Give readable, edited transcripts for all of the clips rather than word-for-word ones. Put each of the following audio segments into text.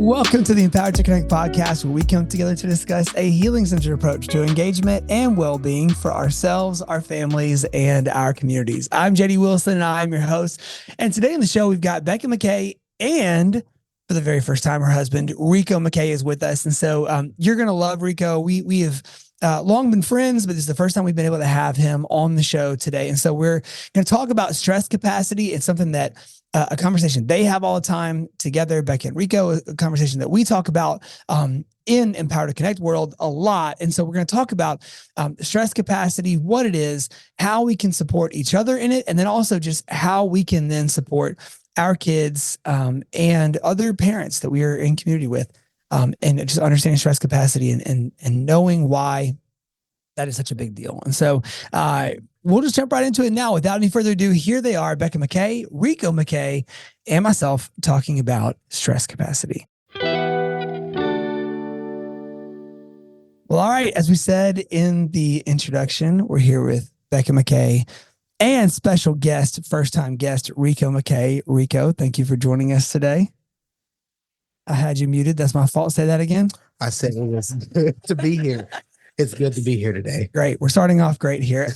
Welcome to the Empowered to Connect podcast, where we come together to discuss a healing-centered approach to engagement and well-being for ourselves, our families, and our communities. I'm JD Wilson, and I'm your host. And today on the show, we've got Becca McKay, and for the very first time, her husband, Rico McKay, is with us. And so you're going to love Rico. We have long been friends, but this is the first time we've been able to have him on the show today. And so we're going to talk about stress capacity. It's something that a conversation they have all the time together, Becca and Rico, a conversation that we talk about in Empower to Connect world a lot. And so we're going to talk about stress capacity, what it is, how we can support each other in it, and then also just how we can then support our kids and other parents that we are in community with, and just understanding stress capacity and knowing why that is such a big deal. And so we'll just jump right into it now. Without any further ado, here they are, Becca McKay, Rico McKay, and myself talking about stress capacity. Well, all right. As we said in the introduction, we're here with Becca McKay and special guest, first-time guest, Rico McKay. Rico, thank you for joining us today. I had you muted. That's my fault. Say that again. I said it was good to be here. It's good to be here today. Great. We're starting off great here.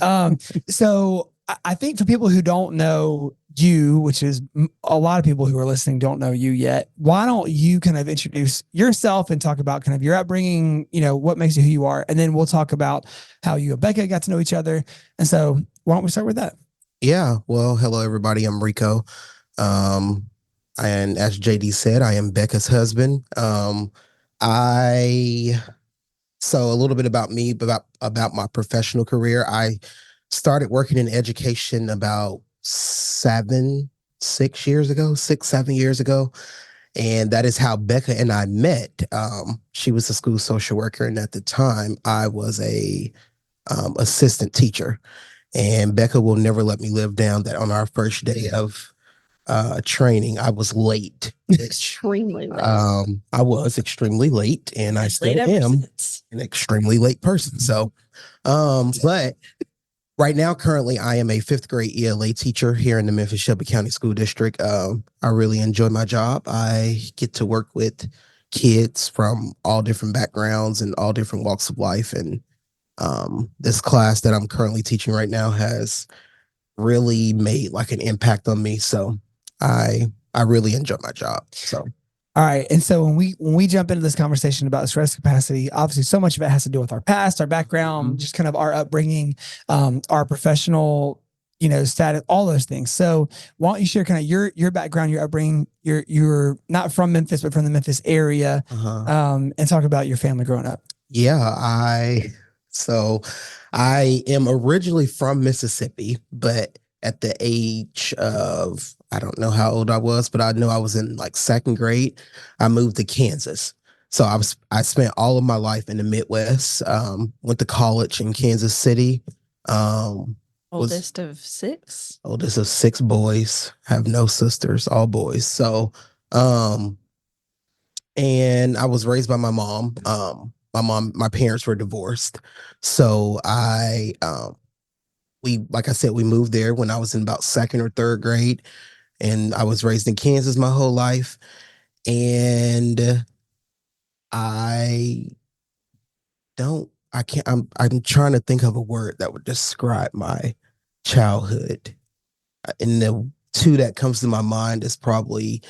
So I think for people who don't know you, which is a lot of people who are listening don't know you yet, why don't you kind of introduce yourself and talk about kind of your upbringing, you know, what makes you who you are, and then we'll talk about how you and Becca got to know each other. And so why don't we start with that? Yeah. Well, hello, everybody. I'm Rico. And as JD said, I am Becca's husband. So a little bit about me, about my professional career. I started working in education about 7 years ago. And that is how Becca and I met. She was a school social worker, and at the time I was a assistant teacher. And Becca will never let me live down that on our first day of training, I was late. Extremely late. I was extremely late, and I still am an extremely late person. So, but right now, currently, I am a 5th grade ELA teacher here in the Memphis-Shelby County School District. I really enjoy my job. I get to work with kids from all different backgrounds and all different walks of life. And this class that I'm currently teaching right now has really made like an impact on me. So I really enjoy my job. So, all right. And so when we jump into this conversation about stress capacity, obviously so much of it has to do with our past, our background, just kind of our upbringing, our professional, status, all those things. So why don't you share kind of your background, your upbringing, you're not from Memphis, but from the Memphis area, and talk about your family growing up. Yeah, I am originally from Mississippi, but at the age of, I don't know how old I was, but I know I was in like 2nd grade, I moved to Kansas. So I spent all of my life in the Midwest, went to college in Kansas City. Oldest of 6? Oldest of 6 boys, have no sisters, all boys. So, and I was raised by my mom. My parents were divorced. So like I said, we moved there when I was in about 2nd or 3rd grade, and I was raised in Kansas my whole life. And I'm trying to think of a word that would describe my childhood. And the 2 that comes to my mind is probably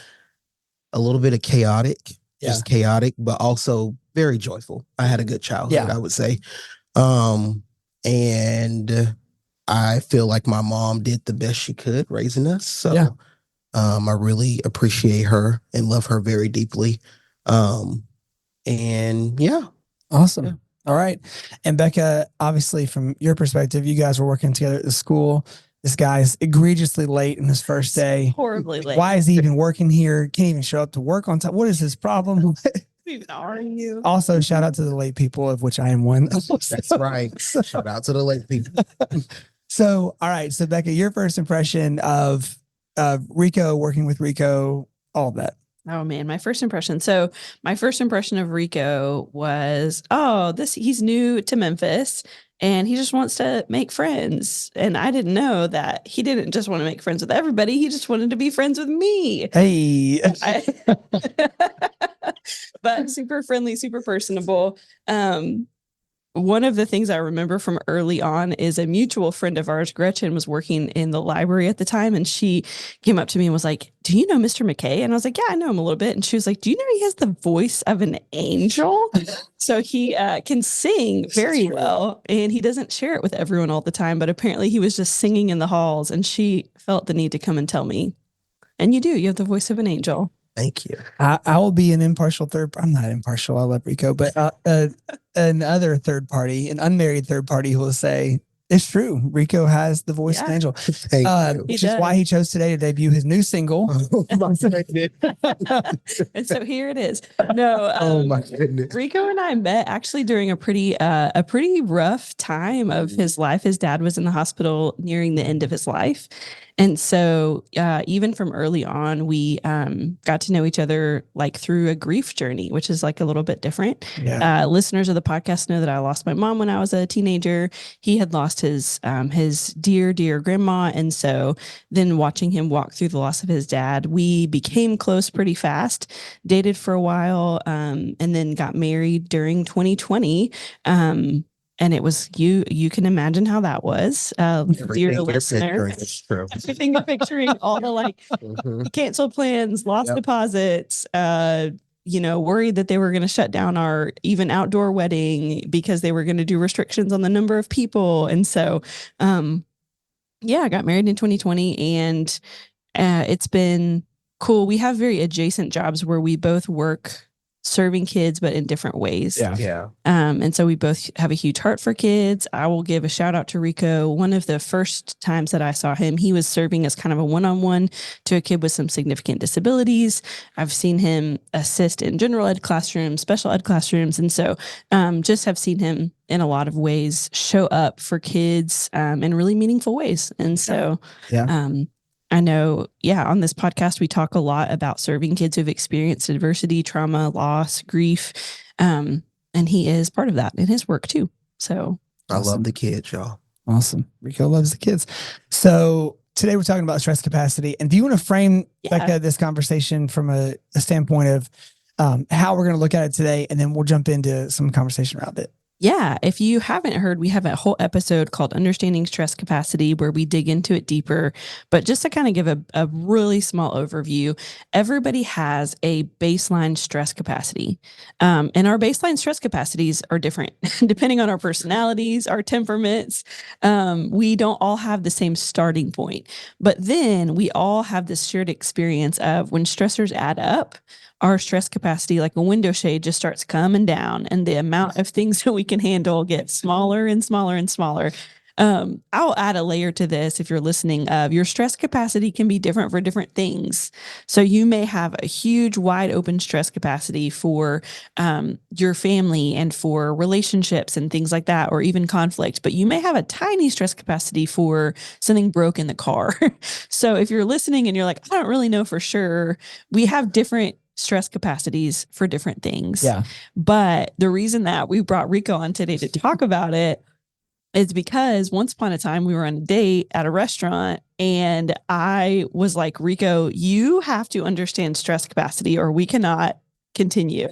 a little bit of chaotic, just chaotic, but also very joyful. I had a good childhood, I would say. And I feel like my mom did the best she could raising us. So I really appreciate her and love her very deeply. Awesome. Yeah. All right. And Becca, obviously from your perspective, you guys were working together at the school. This guy's egregiously late in his first day. Horribly late. Why is he even working here? Can't even show up to work on time. What is his problem? Who even are you? Also, shout out to the late people, of which I am one. That's right. Shout out to the late people. So, all right. So Becca, your first impression of Rico, working with Rico, all of that. Oh man, my first impression. So my first impression of Rico was, he's new to Memphis and he just wants to make friends. And I didn't know that he didn't just want to make friends with everybody. He just wanted to be friends with me. Hey. but super friendly, super personable. One of the things I remember from early on is a mutual friend of ours, Gretchen, was working in the library at the time. And she came up to me and was like, do you know Mr. McKay? And I was like, yeah, I know him a little bit. And she was like, do you know he has the voice of an angel? So he can sing very well, and he doesn't share it with everyone all the time. But apparently he was just singing in the halls, and she felt the need to come and tell me. And you have the voice of an angel. Thank you. I will be an impartial I'm not impartial. I love Rico, but another third party, an unmarried third party, who will say it's true. Rico has the voice of an angel, which is why he chose today to debut his new single. And so here it is. No, oh my goodness. Rico and I met actually during a pretty rough time of his life. His dad was in the hospital nearing the end of his life. And so even from early on, we got to know each other like through a grief journey, which is like a little bit different. Yeah. Listeners of the podcast know that I lost my mom when I was a teenager. He had lost his dear, dear grandma. And so then watching him walk through the loss of his dad, we became close pretty fast, dated for a while, and then got married during 2020. And it was you can imagine how that was, dear listener. Everything you're picturing, all the like canceled plans, lost deposits, worried that they were going to shut down our even outdoor wedding because they were going to do restrictions on the number of people. And so, I got married in 2020, and it's been cool. We have very adjacent jobs where we both work serving kids, but in different ways. Yeah. And so we both have a huge heart for kids. I will give a shout out to Rico. One of the first times that I saw him, he was serving as kind of a one-on-one to a kid with some significant disabilities. I've seen him assist in general ed classrooms, special ed classrooms. And so just have seen him in a lot of ways show up for kids in really meaningful ways. And so I know, on this podcast, we talk a lot about serving kids who've experienced adversity, trauma, loss, grief. And he is part of that in his work too. So I love the kids, y'all. Awesome. Rico loves the kids. So today we're talking about stress capacity. And do you want to frame, Becca, this conversation from a standpoint of how we're going to look at it today? And then we'll jump into some conversation around it. Yeah. If you haven't heard, we have a whole episode called Understanding Stress Capacity where we dig into it deeper. But just to kind of give a really small overview, everybody has a baseline stress capacity. And our baseline stress capacities are different depending on our personalities, our temperaments. We don't all have the same starting point. But then we all have this shared experience of when stressors add up, our stress capacity, like a window shade, just starts coming down, and the amount of things that we can handle gets smaller and smaller and smaller. I'll add a layer to this if you're listening of your stress capacity can be different for different things. So you may have a huge wide open stress capacity for your family and for relationships and things like that, or even conflict, but you may have a tiny stress capacity for something broke in the car. So if you're listening and you're like, I don't really know for sure, we have different stress capacities for different things. Yeah. But the reason that we brought Rico on today to talk about it is because once upon a time we were on a date at a restaurant, and I was like, Rico, you have to understand stress capacity or we cannot continue.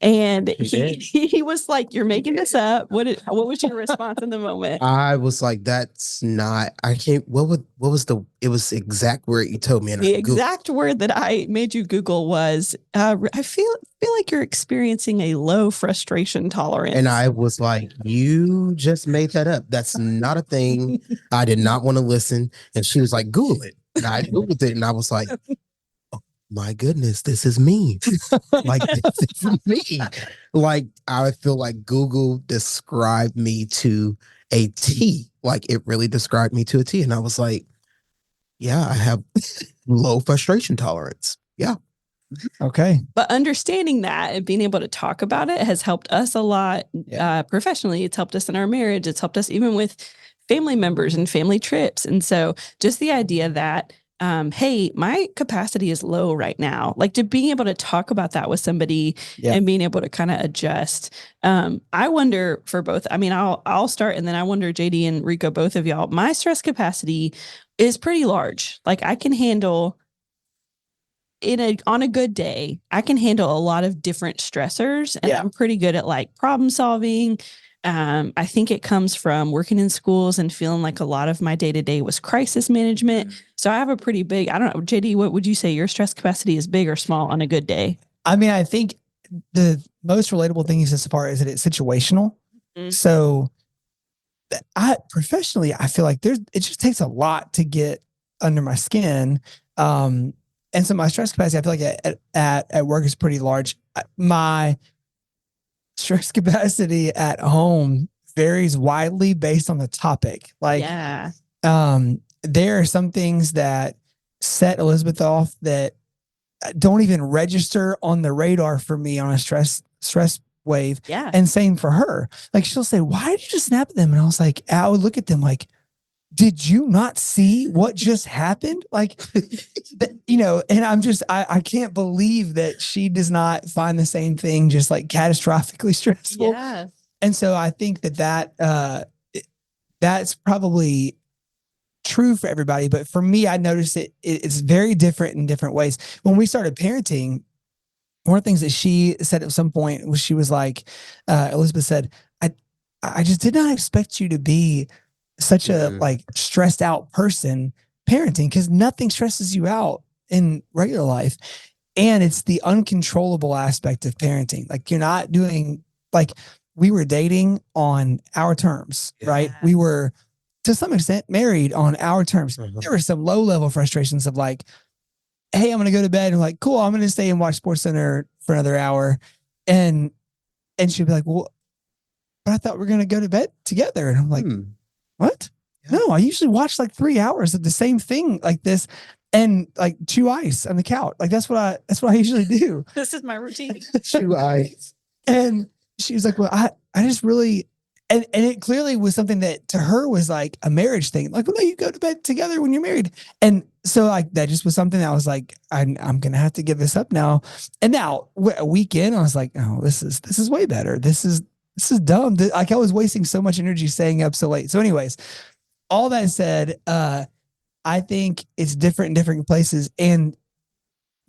And he was like, you're making this up. What was your response in the moment? I was like, that's not, I can't, it was the exact word you told me. And the exact word that I made you Google was, I feel like you're experiencing a low frustration tolerance. And I was like, you just made that up. That's not a thing. I did not want to listen. And she was like, Google it. And I Googled it, and I was like, my goodness, this is me. Like, this is me. Like, I feel like Google described me to a T. Like, it really described me to a T. And I was like, yeah, I have low frustration tolerance. Yeah. Okay. But understanding that and being able to talk about it has helped us a lot professionally. It's helped us in our marriage. It's helped us even with family members and family trips. And so just the idea that hey, my capacity is low right now. Like, to being able to talk about that with somebody and being able to kind of adjust. I wonder for both. I mean, I'll start, and then I wonder, JD and Rico, both of y'all, my stress capacity is pretty large. Like, I can handle on a good day, I can handle a lot of different stressors, and I'm pretty good at like problem solving. I think it comes from working in schools and feeling like a lot of my day-to-day was crisis management. So I have a pretty big, I don't know, JD, what would you say your stress capacity is, big or small on a good day? I mean, I think the most relatable thing is as far as that it's situational. So professionally, I feel like it just takes a lot to get under my skin. And so my stress capacity, I feel like at work is pretty large. My stress capacity at home varies widely based on the topic. Like, there are some things that set Elizabeth off that don't even register on the radar for me on a stress wave. Yeah. And same for her. Like, she'll say, why did you just snap at them? And I would look at them like, did you not see what just happened? Like, and I can't believe that she does not find the same thing just like catastrophically stressful. Yeah. And so I think that's probably true for everybody. But for me, I noticed it's very different in different ways. When we started parenting, one of the things that she said at some point was, she was like, Elizabeth said, I just did not expect you to be such a like stressed out person parenting, because nothing stresses you out in regular life. And it's the uncontrollable aspect of parenting. Like, you're not doing, like, we were dating on our terms, right? We were to some extent married on our terms. There were some low level frustrations of like, hey, I'm going to go to bed. And I'm like, cool, I'm going to stay and watch Sports Center for another hour. And she'd be like, well, but I thought we were going to go to bed together. And I'm like, what? No, I usually watch like 3 hours of the same thing like this and like chew ice on the couch. Like, that's what I usually do. This is my routine. Chew ice. And she was like, well, I just really, and it clearly was something that to her was like a marriage thing. Like, well, no, you go to bed together when you're married. And so like, that just was something that I was like, I'm going to have to give this up now. And now a weekend, I was like, oh, this is way better. This is dumb. Like, I was wasting so much energy staying up so late. So anyways, all that said, I think it's different in different places. And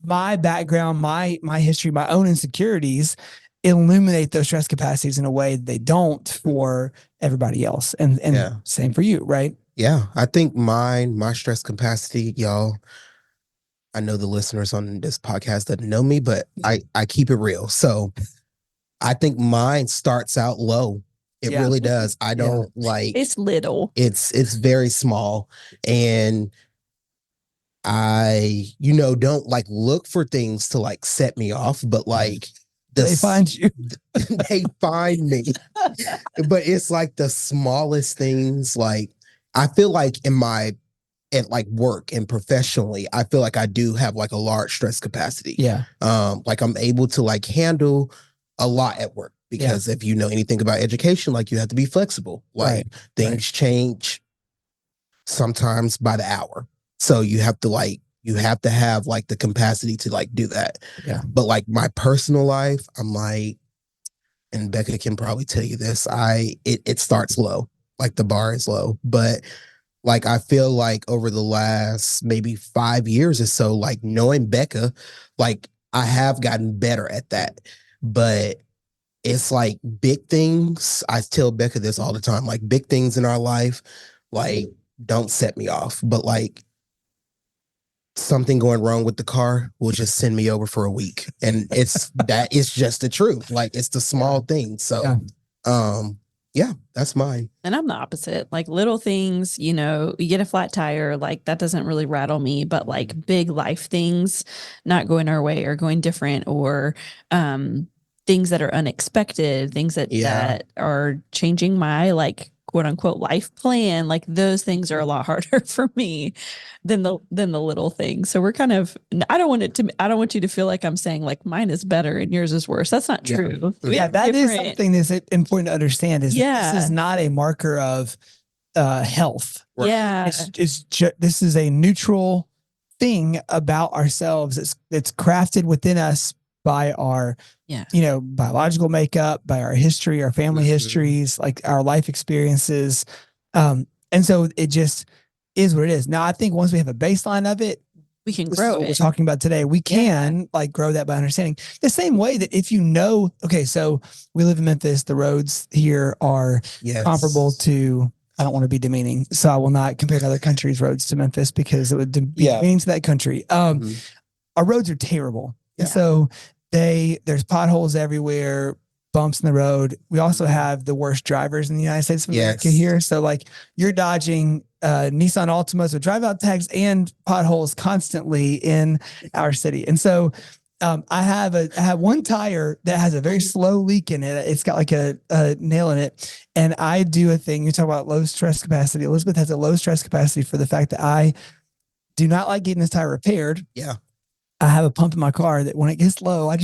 my background, my history, my own insecurities illuminate those stress capacities in a way they don't for everybody else. And same for you, right? Yeah. I think my stress capacity, y'all, I know the listeners on this podcast doesn't know me, but I keep it real. So I think mine starts out low. It really does. I don't like, it's little. It's very small. And I, don't like look for things to like set me off, but like they find you. They find me. But it's like the smallest things. Like, I feel like at like work and professionally, I feel like I do have like a large stress capacity. Yeah. Like, I'm able to like handle a lot at work, because if you know anything about education, like, you have to be flexible. Like, things change sometimes by the hour. So you have to have like the capacity to like do that. Yeah. But like my personal life, I'm like, and Becca can probably tell you this, it starts low. Like, the bar is low. But like, I feel like over the last maybe 5 years or so, like, knowing Becca, like, I have gotten better at that. But it's like big things. I tell Becca this all the time, like, big things in our life, like, don't set me off. But like, something going wrong with the car will just send me over for a week. And it's just the truth. Like, it's the small things. So, that's mine. And I'm the opposite. Like, little things, you get a flat tire, like, that doesn't really rattle me, but like big life things not going our way or going different, or things that are unexpected, things that are changing my like quote unquote life plan, like, those things are a lot harder for me than the little things. So we're kind of, I don't want you to feel like I'm saying like mine is better and yours is worse. That's not true. Yeah, that is something that's important to understand, is that this is not a marker of health. Yeah. This is a neutral thing about ourselves. It's crafted within us by our biological makeup, by our history, our family histories, like our life experiences. And so it just is what it is. Now, I think once we have a baseline of it, we can this grow is what it. we're talking about today. We can like grow that by understanding the same way that if you know, okay, so we live in Memphis, the roads here are comparable to, I don't want to be demeaning, so I will not compare other countries' roads to Memphis because it would be demeaning to that country. Our roads are terrible. And so there's potholes everywhere, bumps in the road. We also have the worst drivers in the United States of America here. So like you're dodging Nissan Altimas with drive out tags and potholes constantly in our city. And so I have one tire that has a very slow leak in it. It's got like a nail in it. And I do a thing. You talk about low stress capacity. Elizabeth has a low stress capacity for the fact that I do not like getting this tire repaired. Yeah. I have a pump in my car that when it gets low, I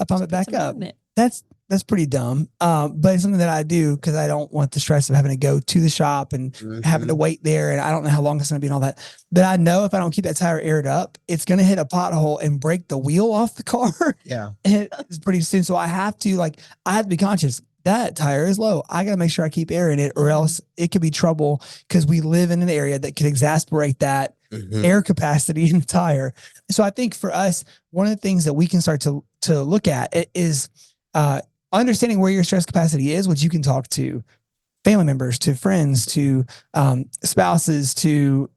pump it back up. That's pretty dumb. But it's something that I do because I don't want the stress of having to go to the shop and having to wait there. And I don't know how long it's going to be and all that. But I know if I don't keep that tire aired up, it's going to hit a pothole and break the wheel off the car. Yeah. And it's pretty soon. So I have to be conscious. That tire is low. I got to make sure I keep airing it or else it could be trouble because we live in an area that could exasperate that air capacity in the tire. So I think for us, one of the things that we can start to look at is understanding where your stress capacity is, which you can talk to family members, to friends, to spouses, to,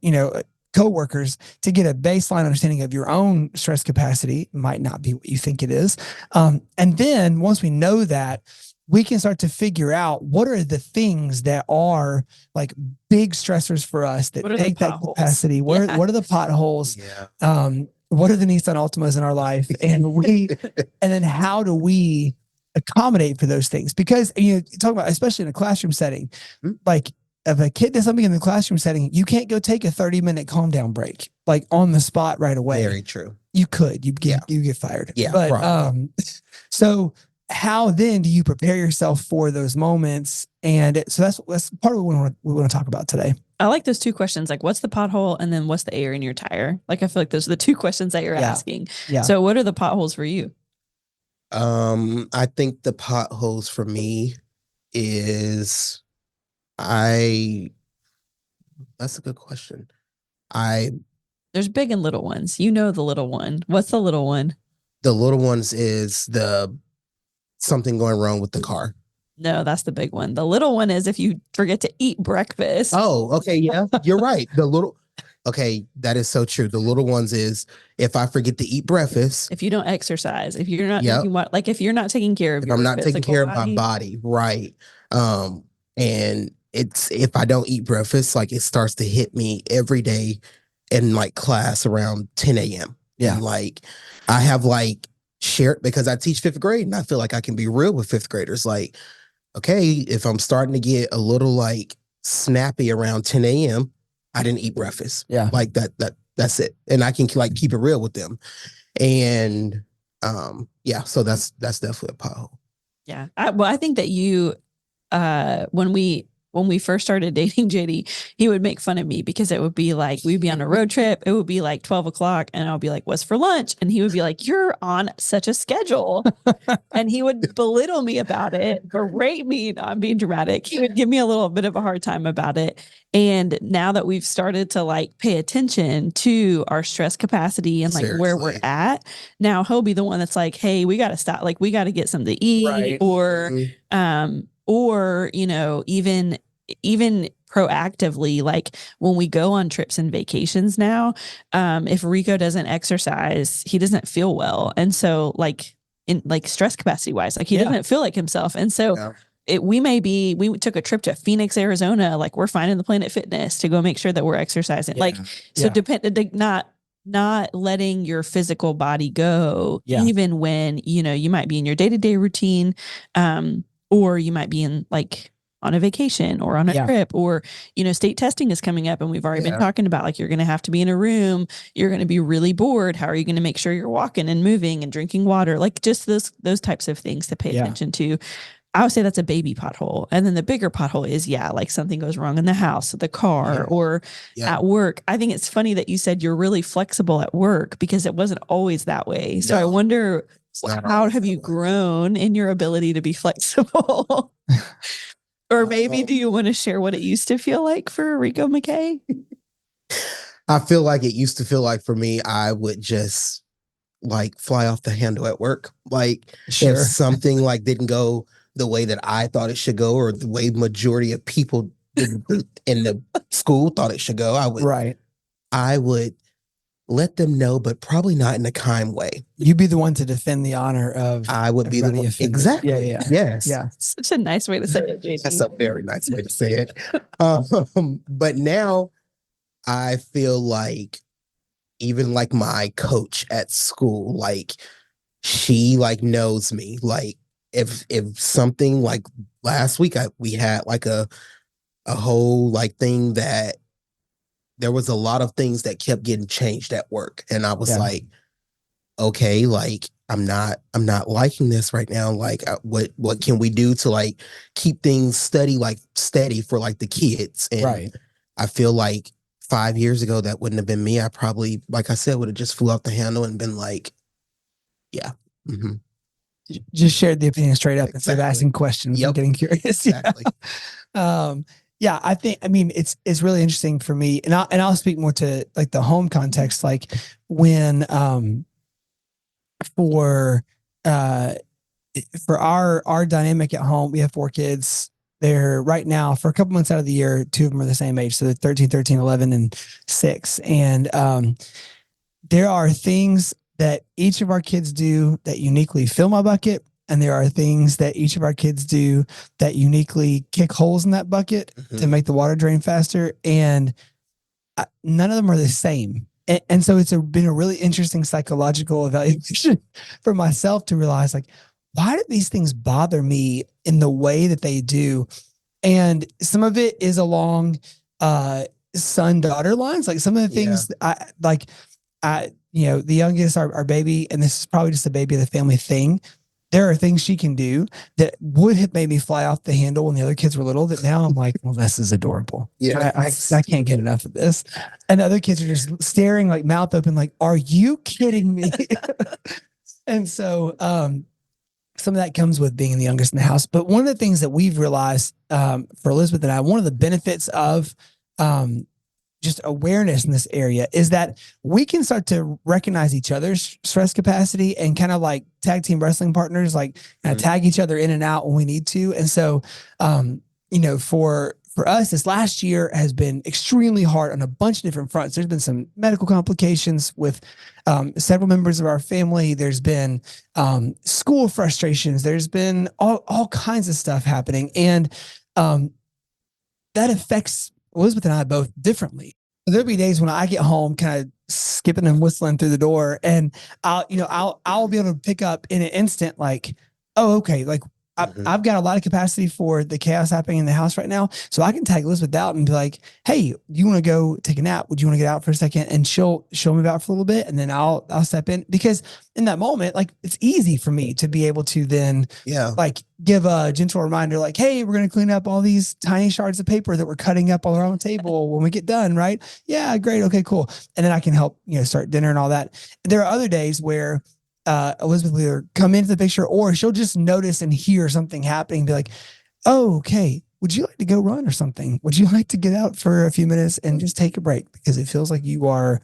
coworkers to get a baseline understanding of your own stress capacity. It might not be what you think it is. And then once we know that, we can start to figure out what are the things that are like big stressors for us that take that capacity. What are the potholes? What are the Nissan Altimas in our life? And then how do we accommodate for those things? Because talk about, especially in a classroom setting, like if a kid does something in the classroom setting, you can't go take a 30-minute calm down break, like on the spot right away. Very true. You could, you get fired. Yeah. But, so how then do you prepare yourself for those moments? And so that's part of what we want to talk about today. I like those two questions. Like, what's the pothole? And then what's the air in your tire? Like, I feel like those are the two questions that you're asking. Yeah. So what are the potholes for you? I think the potholes for me is that's a good question. There's big and little ones. The little one. What's the little one? The little ones is something going wrong with the car. No, that's the big one. The little one is if you forget to eat breakfast. Oh, okay. Yeah, you're right. Okay, that is so true. The little ones is if I forget to eat breakfast. If you don't exercise, if you're not, if you're not taking care of I'm not taking care of my body. Right. And it's, if I don't eat breakfast, like it starts to hit me every day in like class around 10 a.m. Yeah. And like, I have like shared, because I teach 5th grade and I feel like I can be real with 5th graders. Like, okay, if I'm starting to get a little like snappy around 10 a.m., I didn't eat breakfast. Yeah. Like that's it. And I can like keep it real with them. And so that's definitely a pothole. Yeah. I think that you when we first started dating JD, he would make fun of me because it would be like, we'd be on a road trip. It would be like 12 o'clock and I'll be like, what's for lunch? And he would be like, you're on such a schedule. And he would belittle me about it, berate me. No, I'm being dramatic. He would give me a little bit of a hard time about it. And now that we've started to like pay attention to our stress capacity and like where we're at, now he'll be the one that's like, hey, we got to stop. Like we got to get something to eat, right. Or, even proactively, like when we go on trips and vacations now, if Rico doesn't exercise, he doesn't feel well. And so like in like stress capacity wise, like he doesn't feel like himself. And so we took a trip to Phoenix, Arizona, like we're finding the Planet Fitness to go make sure that we're exercising. Not letting your physical body go, even when, you might be in your day-to-day routine, or you might be in like on a vacation or on a trip, or, state testing is coming up and we've already been talking about like, you're going to have to be in a room. You're going to be really bored. How are you going to make sure you're walking and moving and drinking water? Like just those types of things to pay attention to. I would say that's a baby pothole. And then the bigger pothole is, like something goes wrong in the house, the car, or at work. I think it's funny that you said you're really flexible at work because it wasn't always that way. So I wonder, how have you grown in your ability to be flexible? Or maybe do you want to share what it used to feel like for Rico McKay? I feel like it used to feel like for me, I would just like fly off the handle at work. Like if something like didn't go the way that I thought it should go, or the way majority of people in the school thought it should go, I would let them know, but probably not in a kind way. You'd be the one to defend the honor of. I would be the one. Offended. Exactly. Yeah. Yes. Yeah. Such a nice way to say it, JD. That's a very nice way to say it. But now I feel like even like my coach at school, like she like knows me. Like if something like last week we had like a whole like thing that there was a lot of things that kept getting changed at work. And I was like, okay, like I'm not liking this right now. Like what can we do to like keep things steady for like the kids? And I feel like 5 years ago, that wouldn't have been me. I probably, like I said, would have just flew off the handle and been like, yeah. Mm-hmm. Just shared the opinion straight up instead of asking questions and getting curious. Exactly. I mean, it's really interesting for me, and I'll speak more to like the home context, like when, for our dynamic at home, we have 4 kids. They're right now for a couple months out of the year, 2 of them are the same age. So they're 13, 11, and 6. And, there are things that each of our kids do that uniquely fill my bucket. And there are things that each of our kids do that uniquely kick holes in that bucket to make the water drain faster. And none of them are the same. And so it's been a really interesting psychological evaluation for myself to realize, like, why do these things bother me in the way that they do? And some of it is along son-daughter lines. Like some of the things the youngest, our baby, and this is probably just a baby of the family thing. There are things she can do that would have made me fly off the handle when the other kids were little, that now I'm like, well, this is adorable. Yeah. I can't get enough of this. And the other kids are just staring like mouth open, like, are you kidding me? And so, some of that comes with being the youngest in the house. But one of the things that we've realized, for Elizabeth and I, one of the benefits of, just awareness in this area is that we can start to recognize each other's stress capacity and kind of like tag team wrestling partners, like tag each other in and out when we need to. And so, for us, this last year has been extremely hard on a bunch of different fronts. There's been some medical complications with several members of our family. There's been school frustrations. There's been all kinds of stuff happening. And that affects Elizabeth and I both differently. There'll be days when I get home kind of skipping and whistling through the door, and I'll be able to pick up in an instant, like, oh, okay, like I've got a lot of capacity for the chaos happening in the house right now. So I can tag Elizabeth out and be like, hey, you want to go take a nap? Would you want to get out for a second? And she'll move out for a little bit, and then I'll step in, because in that moment, like, it's easy for me to be able to then like give a gentle reminder, like, hey, we're going to clean up all these tiny shards of paper that we're cutting up all around the table when we get done. Right. Yeah. Great. Okay, cool. And then I can help, start dinner and all that. There are other days where Elizabeth will either come into the picture, or she'll just notice and hear something happening and be like, oh, okay, would you like to go run or something? Would you like to get out for a few minutes and just take a break? Because it feels like you are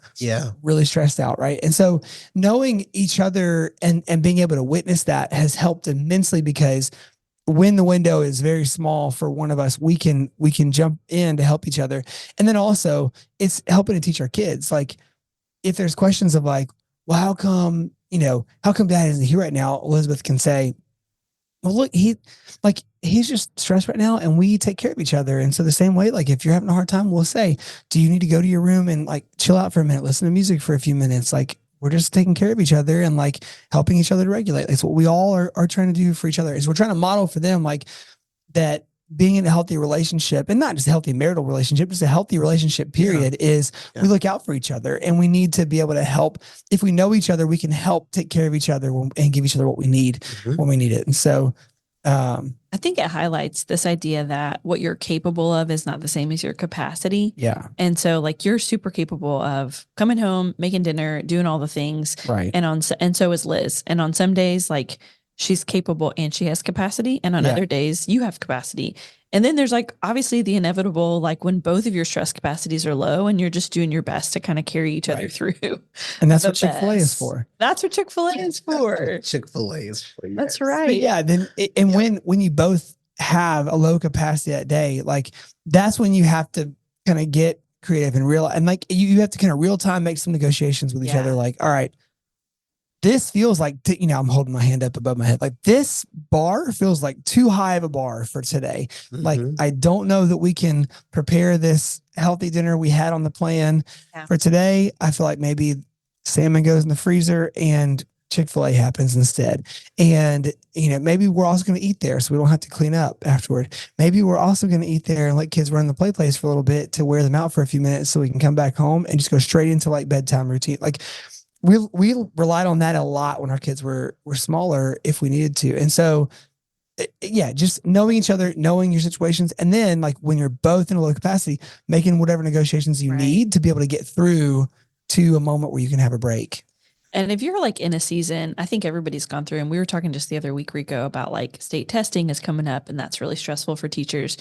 really stressed out. Right. And so knowing each other and being able to witness that has helped immensely, because when the window is very small for one of us, we can jump in to help each other. And then also it's helping to teach our kids. Like, if there's questions of like, well, how come dad isn't here right now? Elizabeth can say, well, look, he's just stressed right now, and we take care of each other. And so the same way, like, if you're having a hard time, we'll say, do you need to go to your room and like chill out for a minute, listen to music for a few minutes? Like, we're just taking care of each other and like helping each other to regulate. That's what we all are trying to do for each other, is we're trying to model for them, like, that being in a healthy relationship, and not just a healthy marital relationship, just a healthy relationship period, is we look out for each other, and we need to be able to help. If we know each other, we can help take care of each other and give each other what we need when we need it. And so I think it highlights this idea that what you're capable of is not the same as your capacity. Yeah. And so like, you're super capable of coming home, making dinner, doing all the things. Right. And so is Liz. And on some days, like, she's capable and she has capacity. And on other days you have capacity. And then there's like obviously the inevitable, like when both of your stress capacities are low and you're just doing your best to kind of carry each other through. And that's what Chick-fil-A is for. That's what Chick-fil-A is for. Chick-fil-A is for. Yes. That's right. But yeah. Then, when you both have a low capacity that day, like that's when you have to kind of get creative and real. And like you have to kind of real time make some negotiations with each other. Like, all right, this feels like, I'm holding my hand up above my head. Like this bar feels like too high of a bar for today. Like, I don't know that we can prepare this healthy dinner we had on the plan for today. I feel like maybe salmon goes in the freezer and Chick-fil-A happens instead. And, maybe we're also going to eat there so we don't have to clean up afterward. Maybe we're also going to eat there and let kids run the play place for a little bit to wear them out for a few minutes so we can come back home and just go straight into like bedtime routine. Like, we relied on that a lot when our kids were smaller if we needed to. And so, just knowing each other, knowing your situations. And then like when you're both in a low capacity, making whatever negotiations you need to be able to get through to a moment where you can have a break. And if you're like in a season, I think everybody's gone through, and we were talking just the other week, Rico, about like state testing is coming up and that's really stressful for teachers.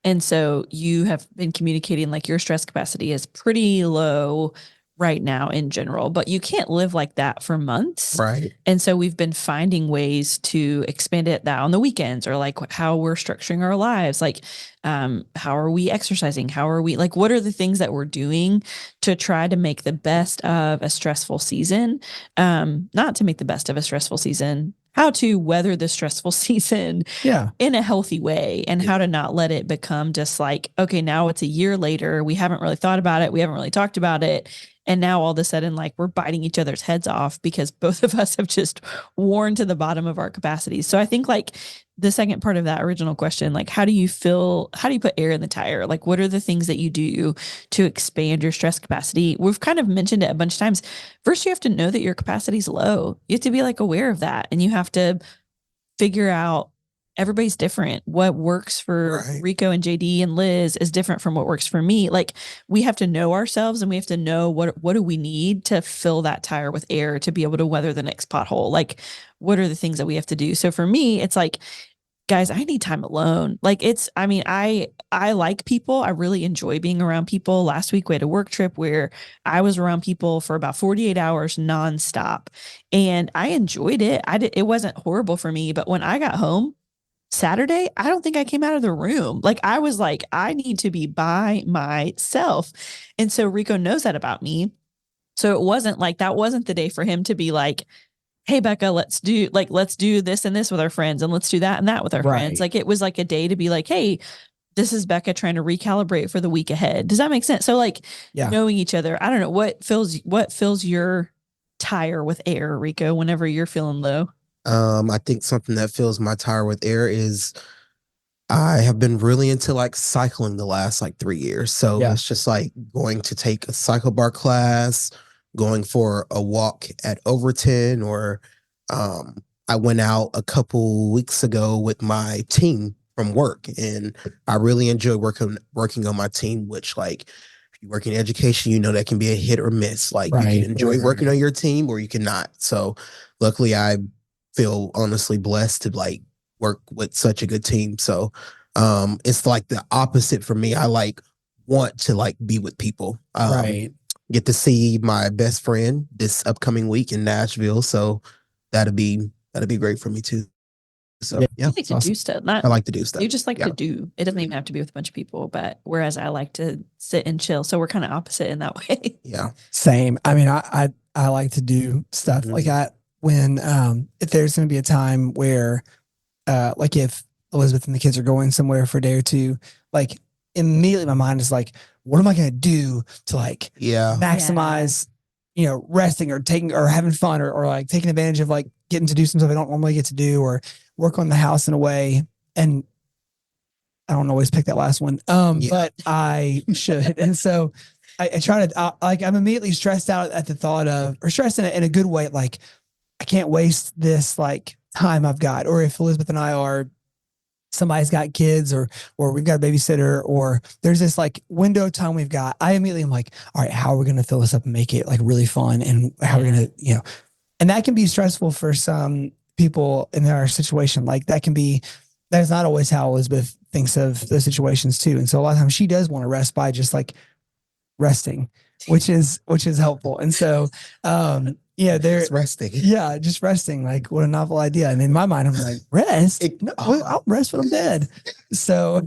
And so you have been communicating like your stress capacity is pretty low right now in general, but you can't live like that for months. Right. And so we've been finding ways to expand it that on the weekends, or like how we're structuring our lives. Like, how are we exercising? How are we like, what are the things that we're doing to try to make the best of a stressful season? Not to make the best of a stressful season, how to weather the stressful season in a healthy way, and how to not let it become just like, okay, now it's a year later. We haven't really thought about it. We haven't really talked about it. And now all of a sudden, like we're biting each other's heads off because both of us have just worn to the bottom of our capacities. So I think like the second part of that original question, like how do you put air in the tire? Like what are the things that you do to expand your stress capacity? We've kind of mentioned it a bunch of times. First, you have to know that your capacity is low. You have to be like aware of that. And you have to figure out, everybody's different. What works for Rico and JD and Liz is different from what works for me. Like we have to know ourselves, and we have to know what do we need to fill that tire with air to be able to weather the next pothole. Like what are the things that we have to do? So for me, it's like, guys, I need time alone. Like I like people. I really enjoy being around people. Last week we had a work trip where I was around people for about 48 hours nonstop, and I enjoyed it. It wasn't horrible for me, but when I got home Saturday, I don't think I came out of the room. Like I was like, I need to be by myself. And so Rico knows that about me. So it wasn't like, that wasn't the day for him to be like, hey, Becca, let's do this and this with our friends, and let's do that and that with our friends. Like it was like a day to be like, hey, this is Becca trying to recalibrate for the week ahead. Does that make sense? So like knowing each other, I don't know, what fills your tire with air, Rico, whenever you're feeling low? I think something that fills my tire with air is I have been really into like cycling the last like 3 years. So it's just like going to take a cycle bar class, going for a walk at Overton, or I went out a couple weeks ago with my team from work, and I really enjoy working on my team, which like if you work in education, you know that can be a hit or miss. Like you can enjoy working on your team or you cannot. So luckily I feel honestly blessed to like work with such a good team. So it's like the opposite for me. I like want to like be with people. Get to see my best friend this upcoming week in Nashville. So that'd be great for me too. So I like to do stuff. I like to do stuff. You just like to do. It doesn't even have to be with a bunch of people, but whereas I like to sit and chill. So we're kind of opposite in that way. Yeah. Same. I mean, I like to do stuff like when if there's going to be a time where like if Elizabeth and the kids are going somewhere for a day or two, like immediately my mind is like, what am I going to do to like maximize, resting or taking or having fun or like taking advantage of like getting to do some stuff I don't normally get to do, or work on the house in a way. And I don't always pick that last one. But I should. And so I try to I'm immediately stressed out at the thought of, or stressed in a good way. Like I can't waste this like time I've got, or if Elizabeth and I are, somebody's got kids or we've got a babysitter, or there's this like window of time we've got, I immediately am like, all right, how are we going to fill this up and make it like really fun? And how are we going to, and that can be stressful for some people in our situation. Like that can be, that's not always how Elizabeth thinks of those situations too. And so a lot of times she does want to rest by just like resting, which is helpful. And so, yeah, they're Just resting. Yeah, just resting. Like, what a novel idea. And in my mind, I'm like, rest? No, I'll rest when I'm dead. So,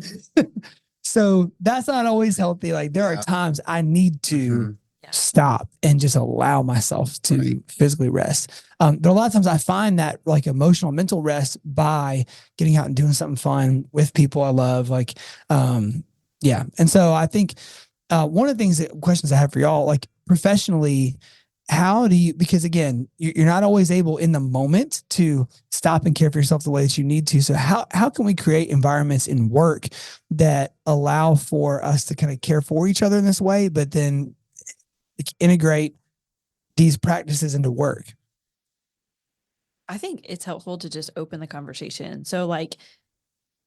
so that's not always healthy. Like, there are times I need to stop and just allow myself to physically rest. But a lot of times I find that like emotional, mental rest by getting out and doing something fun with people I love. Like, yeah. And so I think one of the questions I have for y'all, like professionally, how do you, because again, you're not always able in the moment to stop and care for yourself the way that you need to. So how can we create environments in work that allow for us to kind of care for each other in this way, but then integrate these practices into work? I think it's helpful to just open the conversation. So like,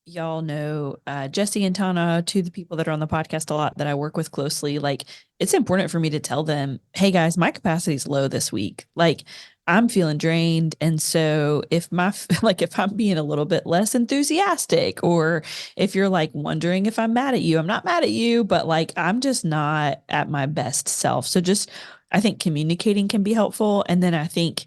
y'all know Jesse and Tana, two of the people that are on the podcast a lot that I work with closely. Like, it's important for me to tell them, hey guys, my capacity is low this week. Like, I'm feeling drained. And so if if I'm being a little bit less enthusiastic, or if you're like wondering if I'm mad at you, I'm not mad at you, but like, I'm just not at my best self. So just, I think communicating can be helpful. And then I think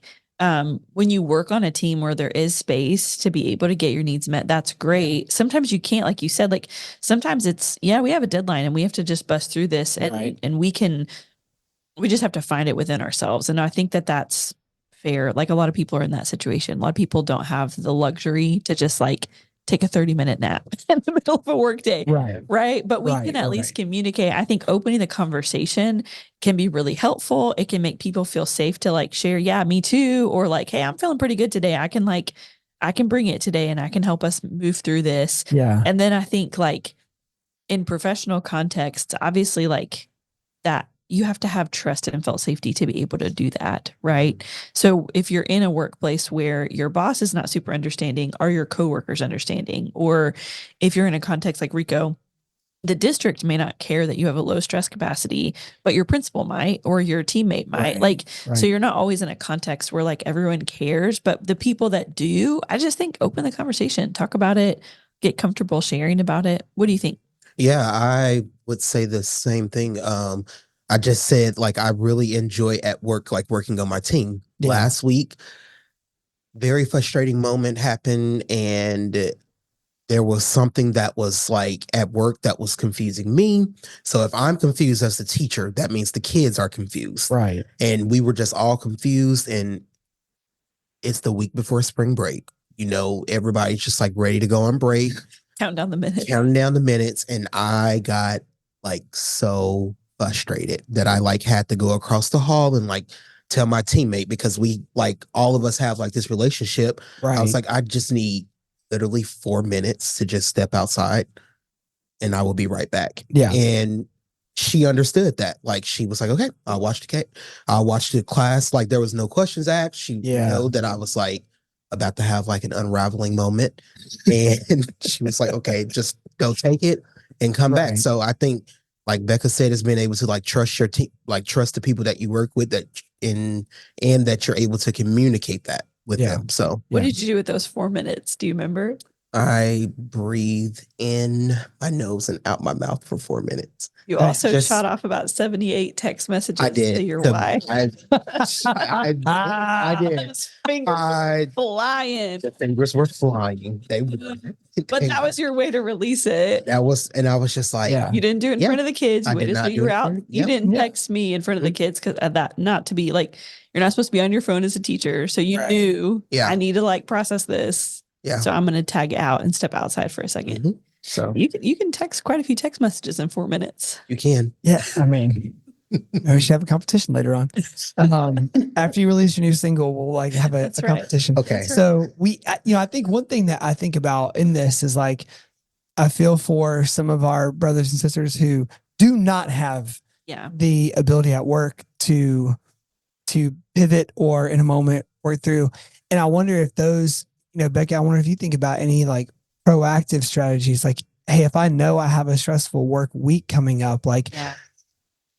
when you work on a team where there is space to be able to get your needs met, that's great. Sometimes you can't, like you said, like sometimes it's, we have a deadline and we have to just bust through this and we just have to find it within ourselves. And I think that that's fair. Like a lot of people are in that situation. A lot of people don't have the luxury to just like take a 30-minute nap in the middle of a work day. Right. But we can at least communicate. I think opening the conversation can be really helpful. It can make people feel safe to like share, yeah, me too. Or like, hey, I'm feeling pretty good today. I can bring it today and I can help us move through this. Yeah. And then I think like in professional context, obviously like that you have to have trust and felt safety to be able to do that. Right. So if you're in a workplace where your boss is not super understanding, are your coworkers understanding? Or if you're in a context like Rico, the district may not care that you have a low stress capacity, but your principal might, or your teammate might so you're not always in a context where like everyone cares, but the people that do, I just think open the conversation, talk about it, get comfortable sharing about it. What do you think? Yeah, I would say the same thing. I just said, like, I really enjoy at work, like working on my team. Last week, very frustrating moment happened, and there was something that was like at work that was confusing me. So if I'm confused as the teacher, that means the kids are confused. Right. And we were just all confused, and it's the week before spring break. You know, everybody's just like ready to go on break. Counting down the minutes. And I got like so frustrated that I like had to go across the hall and like tell my teammate, because we like all of us have like this relationship. I was like, I just need literally 4 minutes to just step outside and I will be right back. Yeah. And she understood that. Like she was like, okay, I'll watch the class. Like there was no questions asked. She knew that I was like about to have like an unraveling moment. And she was like, okay, just go take it and come back. So I think, like Becca said, is being able to like trust your team, like trust the people that you work with, and that you're able to communicate that with them. So what did you do with those 4 minutes? Do you remember? I breathed in my nose and out my mouth for 4 minutes. You also shot off about 78 text messages to your wife. I did. Those fingers were flying. The fingers were flying. They were. But that was your way to release it. And I was just like, you didn't do it in front of the kids. You waited till you were out. You didn't text me in front of the kids because of that, not to be like, you're not supposed to be on your phone as a teacher. So you knew, I need to like process this. Yeah. So I'm going to tag out and step outside for a second. So you can text quite a few text messages in 4 minutes. You can. Yeah. I mean, we should have a competition later on. After you release your new single, we'll like have a competition. Okay. So I think one thing that I think about in this is like, I feel for some of our brothers and sisters who do not have the ability at work to pivot or in a moment work through. And I wonder if those, Becca, I wonder if you think about any like proactive strategies, like, hey, if I know I have a stressful work week coming up, like,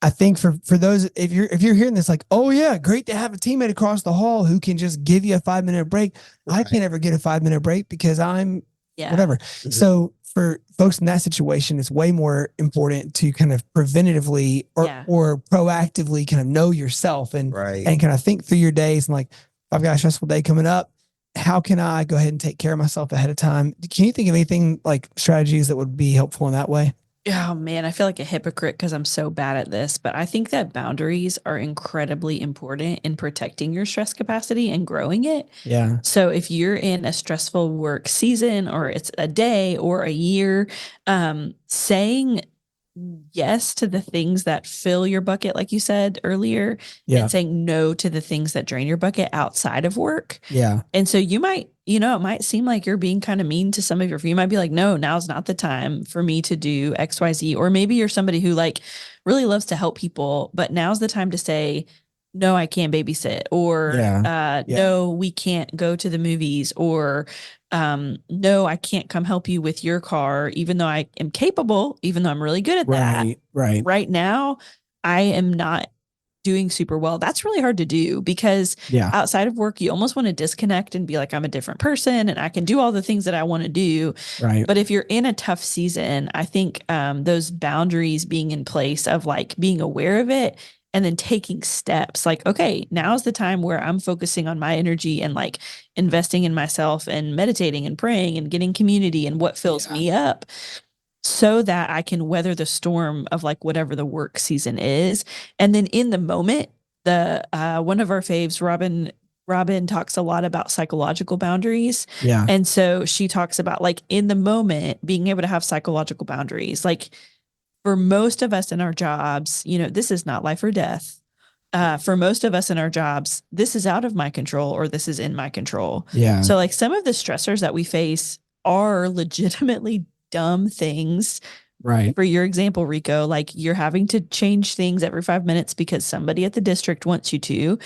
I think for those, if you're hearing this, like, oh yeah, great to have a teammate across the hall who can just give you a 5-minute break. I can't ever get a 5-minute break because I'm whatever. Mm-hmm. So for folks in that situation, it's way more important to kind of preventatively or proactively kind of know yourself and kind of think through your days and like, if I've got a stressful day coming up, how can I go ahead and take care of myself ahead of time? Can you think of anything like strategies that would be helpful in that way? Oh man, I feel like a hypocrite because I'm so bad at this, but I think that boundaries are incredibly important in protecting your stress capacity and growing it. Yeah. So if you're in a stressful work season or it's a day or a year, saying yes to the things that fill your bucket, like you said earlier, and saying no to the things that drain your bucket outside of work. Yeah. And so you might, it might seem like you're being kind of mean to some of you might be like, no, now's not the time for me to do XYZ. Or maybe you're somebody who like really loves to help people, but now's the time to say, no, I can't babysit, or no, we can't go to the movies, or no, I can't come help you with your car, even though I am capable, even though I'm really good at that. Right. Right now, I am not doing super well. That's really hard to do because outside of work, you almost want to disconnect and be like, I'm a different person and I can do all the things that I want to do. Right. But if you're in a tough season, I think those boundaries being in place of like being aware of it and then taking steps like, okay, now's the time where I'm focusing on my energy and like investing in myself and meditating and praying and getting community and what fills me up so that I can weather the storm of like whatever the work season is. And then in the moment, the one of our faves, Robin talks a lot about psychological boundaries. Yeah. And so she talks about like in the moment being able to have psychological boundaries. Like for most of us in our jobs, this is not life or death. For most of us in our jobs, this is out of my control or this is in my control. Yeah. So like some of the stressors that we face are legitimately dumb things. Right. For your example, Rico, like you're having to change things every 5 minutes because somebody at the district wants you to,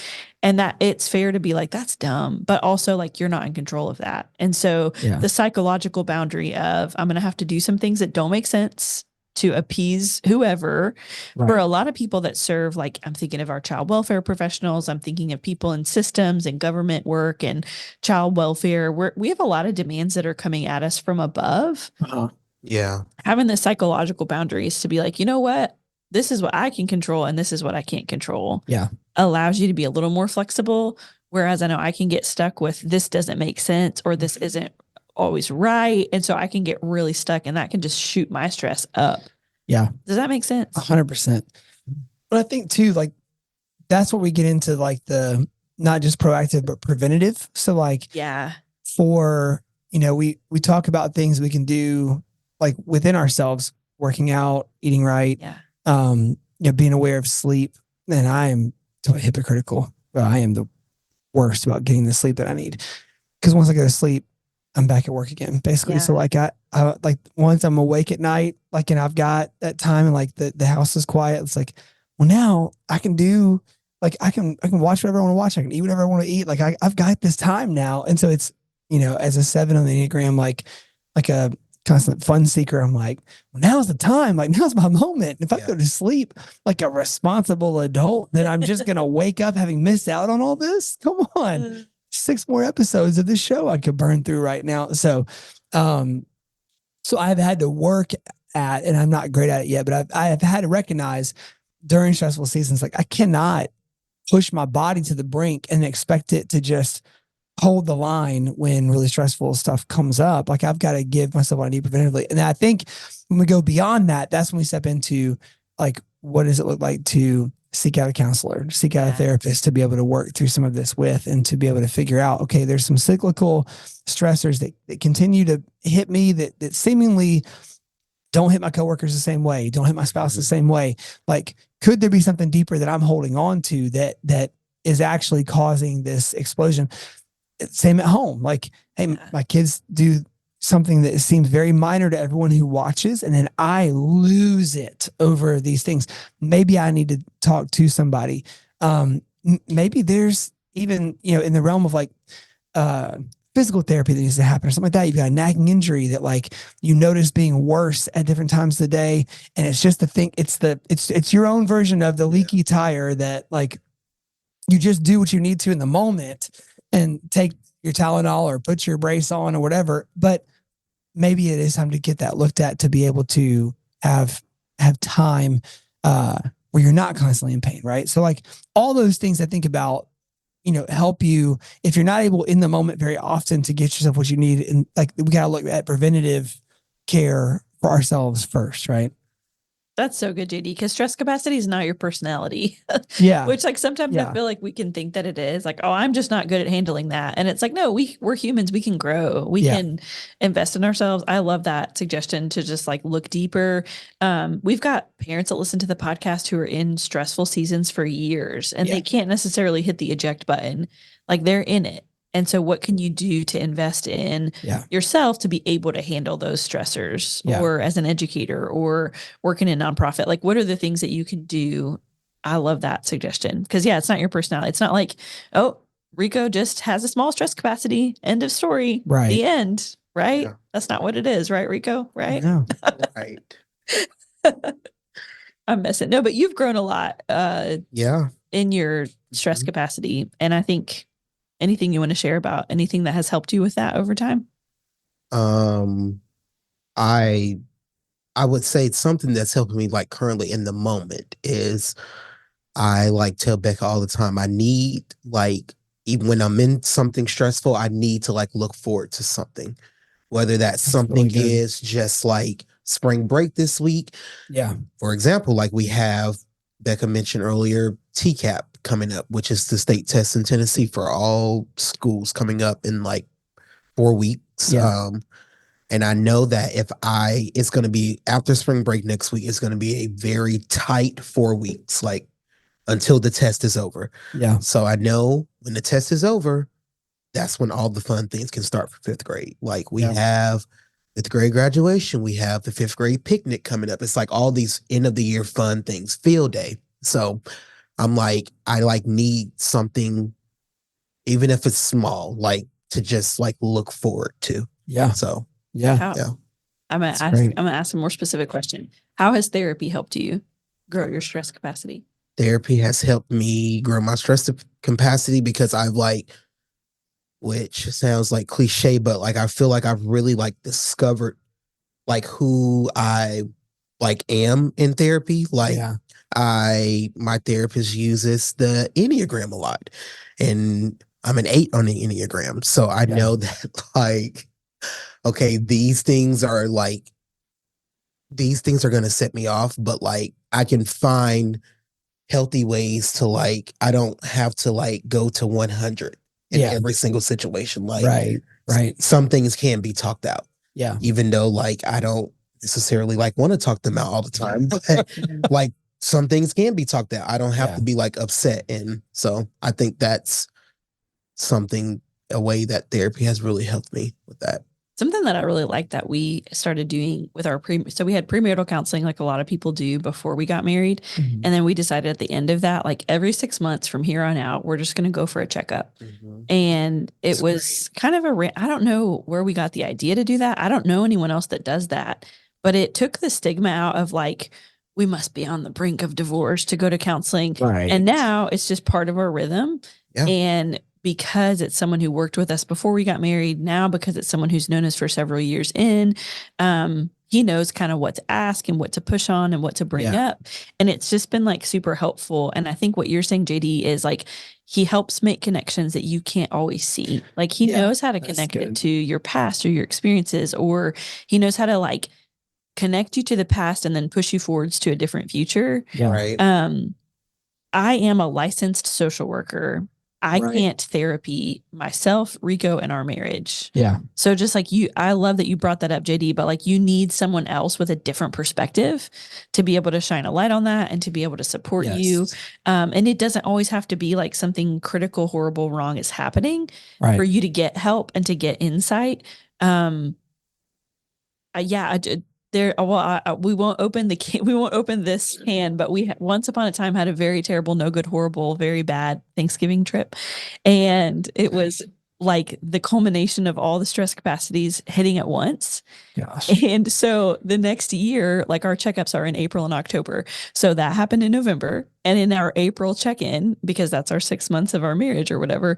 and that it's fair to be like, that's dumb, but also like you're not in control of that. And so the psychological boundary of I'm going to have to do some things that don't make sense to appease whoever. For a lot of people that serve, like I'm thinking of our child welfare professionals, I'm thinking of people in systems and government work and child welfare, we have a lot of demands that are coming at us from above. Yeah. Having the psychological boundaries to be like, you know what, this is what I can control and this is what I can't control. Yeah. Allows you to be a little more flexible. Whereas I know I can get stuck with this doesn't make sense or this isn't always right. And so I can get really stuck and that can just shoot my stress up. Yeah. Does that make sense? 100%. But I think too, like that's what we get into like the, not just proactive, but preventative. So like, for, we talk about things we can do like within ourselves, working out, eating right, being aware of sleep. And I am totally hypocritical. I am the worst about getting the sleep that I need. Because once I go to sleep, I'm back at work again, basically. So like I like once I'm awake at night, like, and I've got that time and like the house is quiet. It's like, well, now I can do like, I can watch whatever I want to watch. I can eat whatever I want to eat. Like I've got this time now. And so it's, as a 7 on the Enneagram, like a constant fun seeker, I'm like, well, now's the time. Like now's my moment. If I go to sleep like a responsible adult, then I'm just going to wake up having missed out on all this. Come on. 6 more episodes of this show I could burn through right now. So, so I've had to work at, and I'm not great at it yet, but I've had to recognize during stressful seasons, like I cannot push my body to the brink and expect it to just hold the line when really stressful stuff comes up. Like I've got to give myself what I need preventatively. And I think when we go beyond that, that's when we step into like, what does it look like to seek out a counselor, seek out a therapist to be able to work through some of this with, and to be able to figure out, okay, there's some cyclical stressors that continue to hit me that seemingly don't hit my coworkers the same way, don't hit my spouse the same way. Like, could there be something deeper that I'm holding on to that is actually causing this explosion? Same at home. Like, hey, my kids do something that seems very minor to everyone who watches, and then I lose it over these things. Maybe I need to talk to somebody. Maybe there's even, in the realm of like physical therapy that needs to happen or something like that. You've got a nagging injury that like you notice being worse at different times of the day. And it's just the thing, it's your own version of the leaky tire that like you just do what you need to in the moment and take your Tylenol or put your brace on or whatever. But maybe it is time to get that looked at to be able to have time where you're not constantly in pain, right? So like all those things I think about, help you if you're not able in the moment very often to get yourself what you need. And like we got to look at preventative care for ourselves first, right? That's so good, JD, because stress capacity is not your personality. Yeah. Which like sometimes I feel like we can think that it is like, oh, I'm just not good at handling that. And it's like, no, we're humans. We can grow. We can invest in ourselves. I love that suggestion to just like look deeper. We've got parents that listen to the podcast who are in stressful seasons for years and they can't necessarily hit the eject button. Like they're in it. And so what can you do to invest in yourself to be able to handle those stressors or as an educator or working in nonprofit? Like, what are the things that you can do? I love that suggestion because it's not your personality. It's not like, oh, Rico just has a small stress capacity. End of story. Right. The end. Right. Yeah. That's not what it is. Right, Rico? Right. No. Right. I'm messing. No, but you've grown a lot in your stress capacity. And I think anything you want to share about anything that has helped you with that over time? I would say it's something that's helping me like currently in the moment is I like tell Becca all the time, I need like, even when I'm in something stressful, I need to like look forward to something, whether that's something really is just like spring break this week. Yeah. For example, like we have Becca mentioned earlier, TCAP coming up, which is the state test in Tennessee for all schools coming up in like 4 weeks. Yeah. And I know that it's going to be after spring break next week, it's going to be a very tight 4 weeks, like until the test is over. Yeah. So I know when the test is over, that's when all the fun things can start for 5th grade. Like we have 5th grade graduation, we have the 5th grade picnic coming up. It's like all these end of the year fun things, field day. So I'm like, I like need something, even if it's small, like to just like look forward to. Yeah. So I'm gonna ask a more specific question. How has therapy helped you grow your stress capacity? Therapy has helped me grow my stress capacity because I've like, which sounds like cliche, but like I feel like I've really like discovered like who I like am in therapy. Like my therapist uses the Enneagram a lot, and I'm an 8 on the Enneagram. So I know that like, okay, these things are going to set me off, but like I can find healthy ways to like, I don't have to like go to 100 in every single situation. Like, some things can be talked out. Yeah. Even though like, I don't necessarily like want to talk them out all the time, but like some things can be talked out. I don't have to be like upset. And so I think that's a way that therapy has really helped me with that. Something that I really like that we started doing with our so we had premarital counseling like a lot of people do before we got married. Mm-hmm. And then we decided at the end of that, like every 6 months from here on out, we're just going to go for a checkup. Mm-hmm. And it was kind of I don't know where we got the idea to do that. I don't know anyone else that does that, but it took the stigma out of like, we must be on the brink of divorce to go to counseling. Right. And now it's just part of our rhythm. Yeah. And because it's someone who worked with us before we got married, now because it's someone who's known us for several years in, he knows kind of what to ask and what to push on and what to bring up. And it's just been like super helpful. And I think what you're saying, JD, is like, he helps make connections that you can't always see. Like he knows how to connect it to your past or your experiences, or he knows how to like connect you to the past and then push you forwards to a different future. Yeah. Right. I am a licensed social worker. I can't therapy myself, Rico, and our marriage. Yeah. So just like you, I love that you brought that up, JD, but like you need someone else with a different perspective to be able to shine a light on that and to be able to support you. And it doesn't always have to be like something critical, horrible, wrong is happening for you to get help and to get insight. We won't open this can, but we once upon a time had a very terrible, no good, horrible, very bad Thanksgiving trip. And it was like the culmination of all the stress capacities hitting at once. Gosh. And so the next year, like our checkups are in April and October. So that happened in November. And in our April check-in, because that's our 6 months of our marriage or whatever,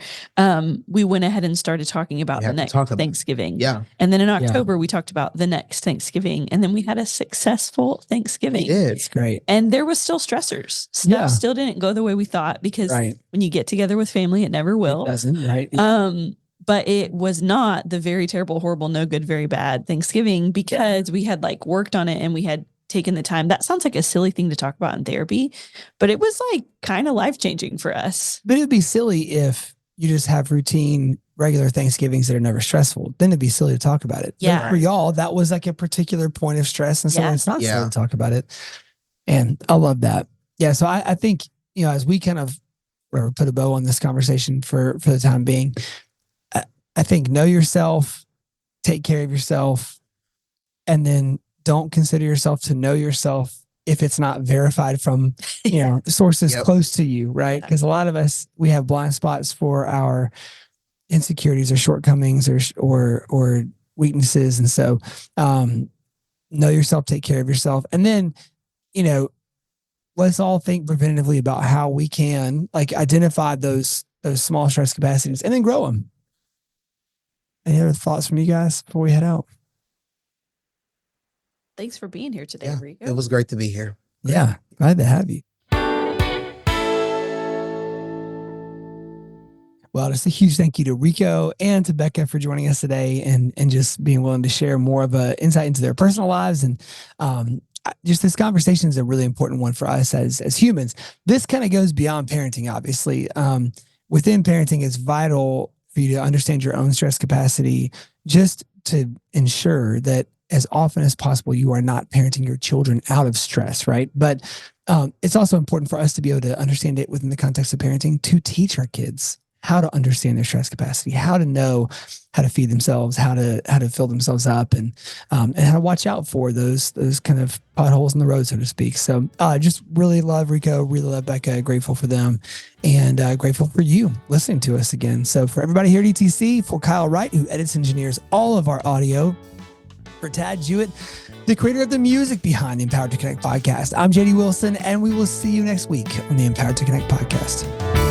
we went ahead and started talking about the next Thanksgiving. Yeah. And then in October, we talked about the next Thanksgiving. And then we had a successful Thanksgiving. It's great. And there was still stressors. Stuff still didn't go the way we thought, because when you get together with family, it never will. It doesn't, right? But it was not the very terrible, horrible, no good, very bad Thanksgiving, because we had like worked on it and we had taken the time. That sounds like a silly thing to talk about in therapy, but it was like kind of life-changing for us. But it'd be silly if you just have routine, regular Thanksgivings that are never stressful. Then it'd be silly to talk about it. Yeah. But for y'all, that was like a particular point of stress. And so it's not silly to talk about it. And I love that. Yeah. So I think, you know, as we kind of put a bow on this conversation for the time being, I think know yourself, take care of yourself, and then don't consider yourself to know yourself if it's not verified from, you know, sources close to you, right? Because a lot of us, we have blind spots for our insecurities or shortcomings or weaknesses. And so know yourself, take care of yourself. And then, you know, let's all think preventatively about how we can like identify those small stress capacities and then grow them. Any other thoughts from you guys before we head out? Thanks for being here today, Rico. It was great to be here. Yeah, glad to have you. Well, just a huge thank you to Rico and to Becca for joining us today and just being willing to share more of an insight into their personal lives. And just this conversation is a really important one for us as humans. This kind of goes beyond parenting, obviously. Within parenting, it's vital for you to understand your own stress capacity, just to ensure that as often as possible, you are not parenting your children out of stress, right? But it's also important for us to be able to understand it within the context of parenting, to teach our kids how to understand their stress capacity, how to know how to feed themselves, how to fill themselves up, and how to watch out for those kind of potholes in the road, so to speak. So just really love Rico, really love Becca, grateful for them, and grateful for you listening to us again. So for everybody here at ETC, for Kyle Wright, who edits and engineers all of our audio, for Tad Jewett, the creator of the music behind the Empowered to Connect podcast, I'm JD Wilson, and we will see you next week on the Empowered to Connect podcast.